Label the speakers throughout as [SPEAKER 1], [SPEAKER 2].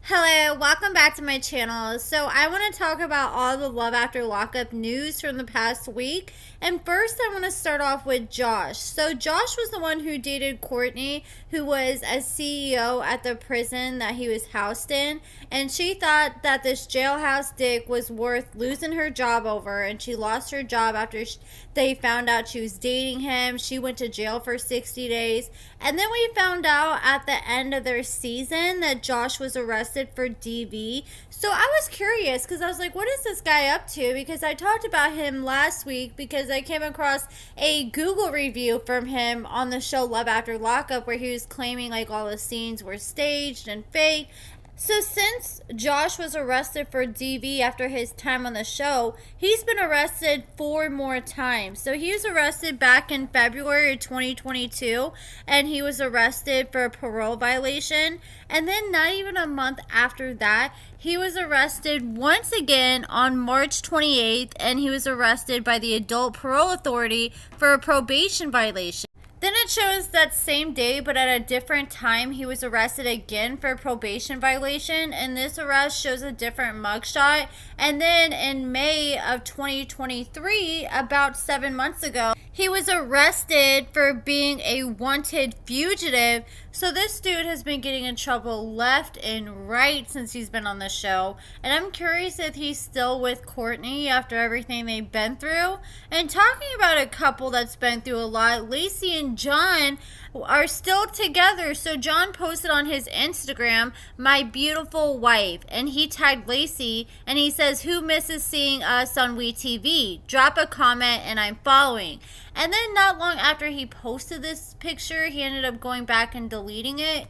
[SPEAKER 1] Hello, welcome back to my channel. So I want to talk about all the Love After Lockup news from the past week. And first I want to start off with Josh. So Josh was the one who dated Courtney, who was a CEO at the prison that he was housed in. And she thought that this jailhouse dick was worth losing her job over. And she lost her job after they found out she was dating him. She went to jail for 60 days. And then we found out at the end of their season that Josh was arrested for DV. So I was curious because I was like, what is this guy up to? Because I talked about him last week because I came across a Google review from him on the show Love After Lockup where he was claiming like all the scenes were staged and fake. So since Josh was arrested for DV after his time on the show, he's been arrested 4 more times. So he was arrested back in February of 2022, and he was arrested for a parole violation. And then not even a month after that, he was arrested once again on March 28th, and he was arrested by the Adult Parole Authority for a probation violation. Then it shows that same day, but at a different time, he was arrested again for a probation violation. And this arrest shows a different mugshot. And then in May of 2023, about 7 months ago, he was arrested for being a wanted fugitive. So this dude has been getting in trouble left and right since he's been on the show. And I'm curious if he's still with Courtney after everything they've been through. And talking about a couple that's been through a lot, Lacey and John are still together. So John posted on his Instagram, "My beautiful wife," and he tagged Lacey and he says, "Who misses seeing us on WeTV? Drop a comment and I'm following." And then not long after he posted this picture, he ended up going back and deleting it.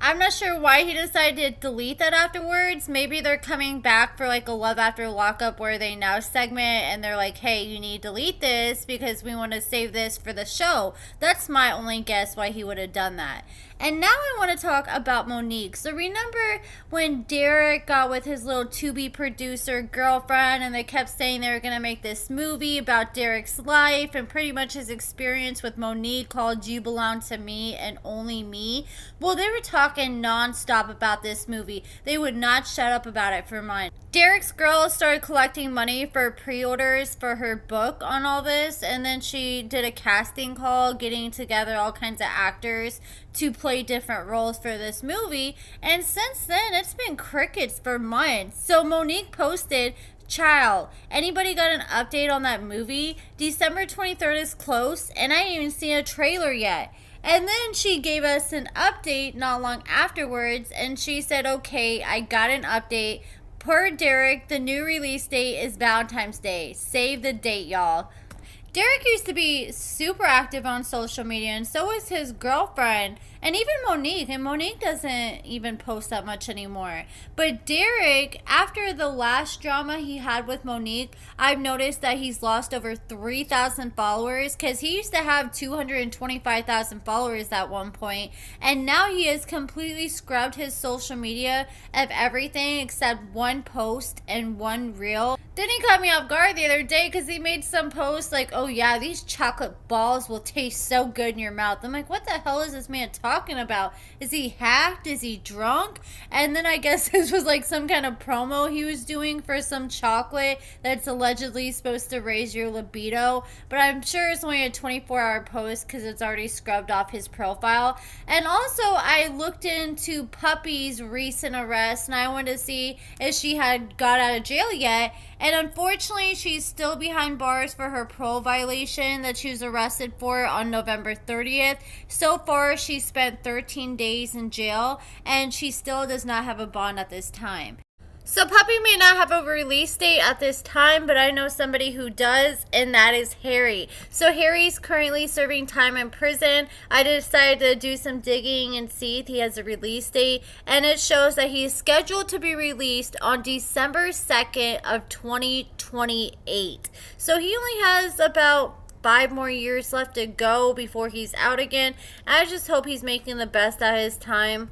[SPEAKER 1] I'm not sure why he decided to delete that afterwards. Maybe they're coming back for like a Love After Lockup where they now segment and they're like, hey, you need to delete this because we want to save this for the show. That's my only guess why he would have done that. And now I want to talk about Monique. So remember when Derek got with his little to-be producer girlfriend and they kept saying they were going to make this movie about Derek's life and pretty much his experience with Monique called You Belong to Me and Only Me? Well, they were talking nonstop about this movie. They would not shut up about it for months. Derek's girl started collecting money for pre-orders for her book on all this, and then she did a casting call getting together all kinds of actors to play different roles for this movie, and since then it's been crickets for months. So Monique posted, "Child, anybody got an update on that movie? December 23rd is close and I ain't even seen a trailer yet." And then she gave us an update not long afterwards and she said, "Okay, I got an update. Per Derek, the new release date is Valentine's Day. Save the date, y'all." Derek used to be super active on social media, and so is his girlfriend, and even Monique. And Monique doesn't even post that much anymore. But Derek, after the last drama he had with Monique, I've noticed that he's lost over 3,000 followers because he used to have 225,000 followers at one point, and now he has completely scrubbed his social media of everything except one post and one reel. Then he caught me off guard the other day because he made some post like, "Oh yeah, these chocolate balls will taste so good in your mouth." I'm like, what the hell is this man talking about? Is he hacked? Is he drunk? And then I guess this was like some kind of promo he was doing for some chocolate that's allegedly supposed to raise your libido. But I'm sure it's only a 24-hour post because it's already scrubbed off his profile. And also, I looked into Puppy's recent arrest and I wanted to see if she had got out of jail yet. And unfortunately, she's still behind bars for her parole violation that she was arrested for on November 30th. So far, she spent 13 days in jail, and she still does not have a bond at this time. So Puppy may not have a release date at this time, but I know somebody who does, and that is Harry. So Harry's currently serving time in prison. I decided to do some digging and see if he has a release date, and it shows that he is scheduled to be released on December 2nd of 2028. So he only has about 5 more years left to go before he's out again. I just hope he's making the best out of his time.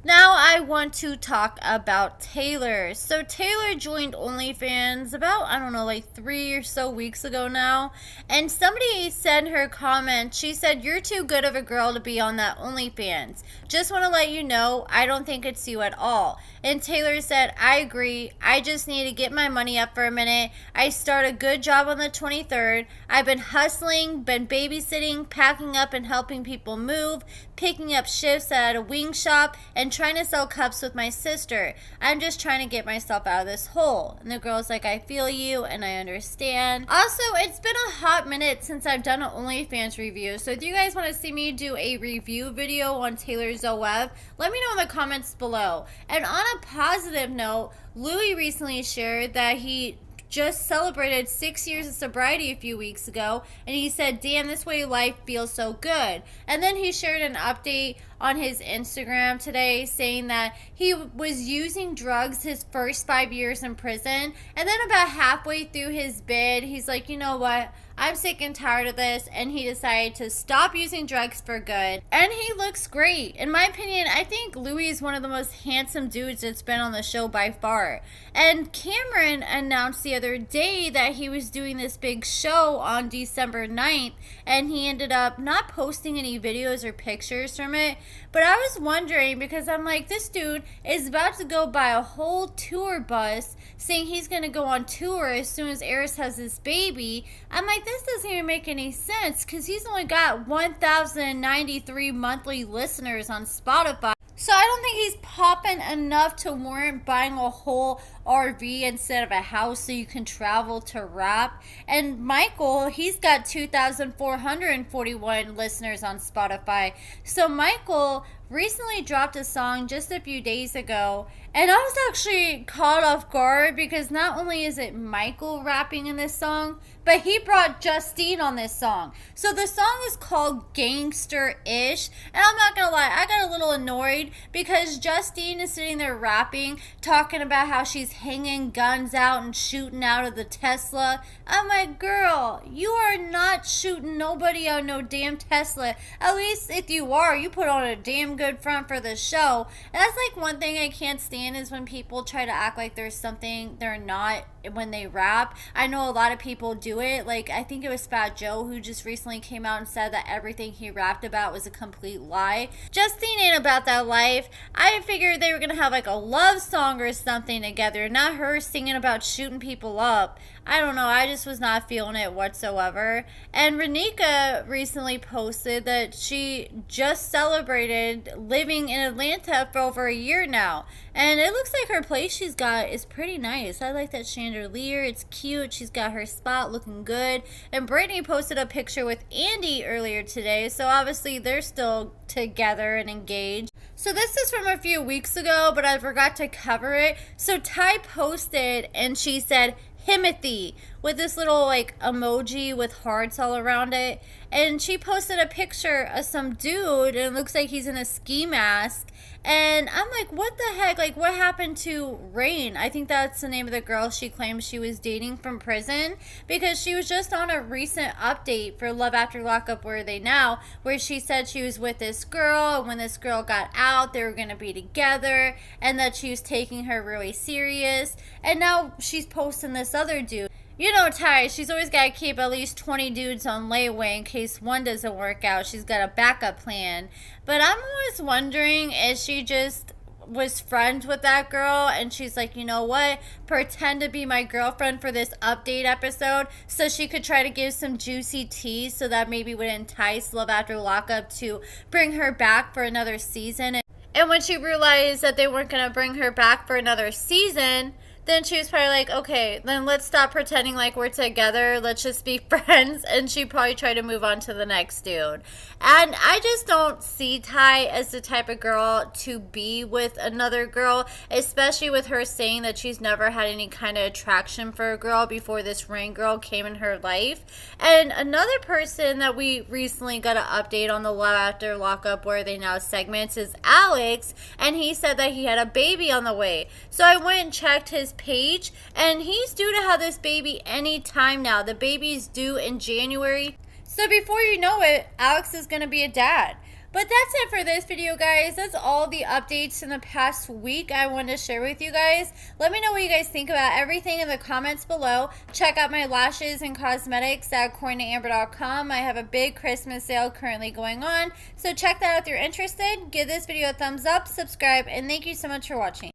[SPEAKER 1] Now I want to talk about Taylor. So Taylor joined OnlyFans about, I don't know, like 3 or so weeks ago now. And somebody said in her comment, she said, "You're too good of a girl to be on that OnlyFans. Just want to let you know, I don't think it's you at all." And Taylor said, "I agree. I just need to get my money up for a minute. I start a good job on the 23rd. I've been hustling, been babysitting, packing up and helping people move, picking up shifts at a wing shop, and trying to sell cups with my sister. I'm just trying to get myself out of this hole." And the girl's like, "I feel you and I understand." Also, it's been a hot minute since I've done an OnlyFans review. So if you guys want to see me do a review video on Taylor Zoev, let me know in the comments below. And on a positive note, Louis recently shared that he just celebrated 6 years of sobriety a few weeks ago, and he said, "Damn, this way life feels so good." And then he shared an update on his Instagram today saying that he was using drugs his first 5 years in prison, and then about halfway through his bid, he's like, "You know what? I'm sick and tired of this," and he decided to stop using drugs for good. And he looks great. In my opinion, I think Louis is one of the most handsome dudes that's been on the show by far. And Cameron announced the other day that he was doing this big show on December 9th, and he ended up not posting any videos or pictures from it. But I was wondering, because I'm like, this dude is about to go buy a whole tour bus saying he's going to go on tour as soon as Eris has his baby. I'm like, this doesn't even make any sense, because he's only got 1,093 monthly listeners on Spotify. So I don't think he's popping enough to warrant buying a whole RV instead of a house so you can travel to rap. And Michael, he's got 2,441 listeners on Spotify. So Michael recently dropped a song just a few days ago, and I was actually caught off guard because not only is it Michael rapping in this song, but he brought Justine on this song. So the song is called Gangster-ish, and I'm not gonna lie, I got a little annoyed because Justine is sitting there rapping, talking about how she's hanging guns out and shooting out of the Tesla. I'm like, girl, you are not shooting nobody out no damn Tesla. At least if you are, you put on a damn good front for the show. And that's like one thing I can't stand is when people try to act like there's something they're not when they rap. I know a lot of people do it. Like, I think it was Fat Joe who just recently came out and said that everything he rapped about was a complete lie. Justine ain't about that life. I figured they were gonna have like a love song or something together, not her singing about shooting people up. I don't know, I just was not feeling it whatsoever. And Renika recently posted that she just celebrated living in Atlanta for over a year now. And it looks like her place she's got is pretty nice. I like that chandelier. It's cute. She's got her spot looking good. And Brittany posted a picture with Andy earlier today. So obviously they're still together and engaged. So this is from a few weeks ago, but I forgot to cover it. So Ty posted and she said, "Himothy," with this little like emoji with hearts all around it. And she posted a picture of some dude and it looks like he's in a ski mask. And I'm like, what the heck? Like, what happened to Rain? I think that's the name of the girl she claims she was dating from prison, because she was just on a recent update for Love After Lockup Where Are They Now, where she said she was with this girl, and when this girl got out, they were going to be together, and that she was taking her really serious. And now she's posting this other dude. You know, Ty, she's always got to keep at least 20 dudes on layaway in case one doesn't work out. She's got a backup plan. But I'm always wondering if she just was friends with that girl and she's like, you know what, pretend to be my girlfriend for this update episode so she could try to give some juicy tea so that maybe would entice Love After Lockup to bring her back for another season. And when she realized that they weren't going to bring her back for another season, then she was probably like, okay, then let's stop pretending like we're together. Let's just be friends. And she probably tried to move on to the next dude. And I just don't see Ty as the type of girl to be with another girl, especially with her saying that she's never had any kind of attraction for a girl before this Rain girl came in her life. And another person that we recently got an update on the Love After Lockup Where Are They Now segments is Alex. And he said that he had a baby on the way. So I went and checked his page, and he's due to have this baby any time now. The baby's due in January. So before you know it, Alex is going to be a dad. But that's it for this video, guys. That's all the updates in the past week I wanted to share with you guys. Let me know what you guys think about everything in the comments below. Check out my lashes and cosmetics at AccordingtoAmber.com. I have a big Christmas sale currently going on, so check that out if you're interested. Give this video a thumbs up, subscribe, and thank you so much for watching.